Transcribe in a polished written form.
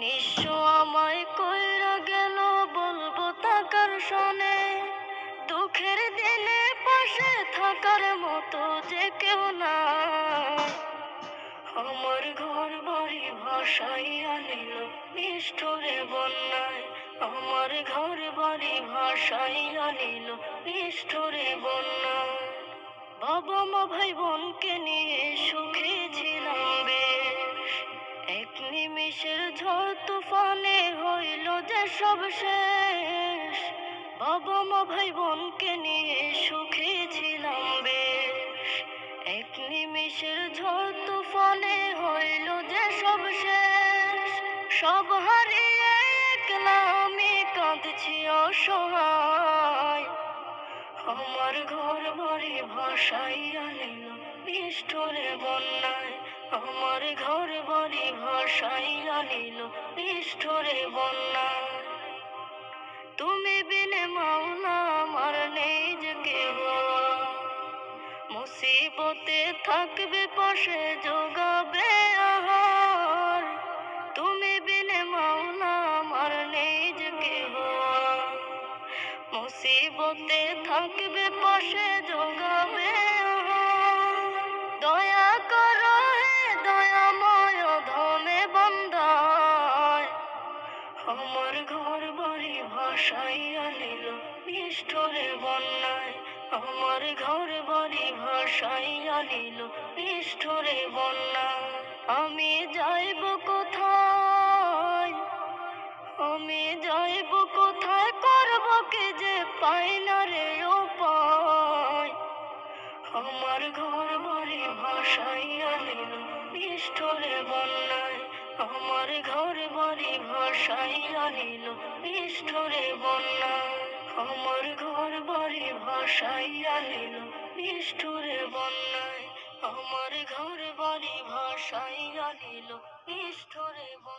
নিঃস্ব আমায় কইরা গেল, বলবো তাকার শোনে। দুঃখের দিনে পাশে থাকার মতো যে কেউ না। আমার ঘর বাড়ি ভাসাইয়া নিল নিষ্ঠুরে বন্যায়। আমার ঘর বাড়ি ভাসাইয়া নিল নিষ্ঠুরে বন্যায়। বাবা মা ভাই বোনকে নিয়ে সুখে ছিলাম বেশ, এক নিমিষের ঝড় তুফানে হইল যে সব শেষ। বাবা মা ভাই বোনকে নিয়ে সুখে ছিলাম বেশ, এক নিমিষের ঝড় তুফানে হইল যে সব শেষ। সব হারিয়ে একলা আমি কাঁদছি অসহায়। আমার ঘর বাড়ি ভাসাইয়া নিল নিষ্ঠুরে বন্যায়। আমার ঘর বাড়ি ভাসাইয়া নিল নিষ্ঠুরে বন্যায়। তুমি বিনে মাওলা আমার নেই যে কেহ, মুসিবতে থাকবে পাশে যোগাবে আহার। তুমি বিনে মাওলা আমার নেই যে কেহ, মুসিবতে থাকবে পাশে যোগাবে আহার। দয়া করো হে দয়াময় ধমে বান্দায়। আমার ঘর বাড়ি ভাসাইয়া নিল নিষ্ঠুরে বন্যায়। আমার ঘর বাড়ি ভাসাইয়া নিল নিষ্ঠুরে বন্যায়। আমি যাইব কোথায়, আমি যাইব কোথায়, করব কি যে পাই না রে উপায়। আমার ঘর বাড়ি ভাসাইয়া নিল নিষ্ঠুরে বন্যায়। আমার ঘর বাড়ি ভাসাইয়া নিল নিষ্ঠুরে বন্যায়। আমার ঘর বাড়ি ভাসাইয়া নিল নিষ্ঠুরে বন্যায়। আমার ঘর বাড়ি ভাসাইয়া নিল নিষ্ঠুরে বন্যায়।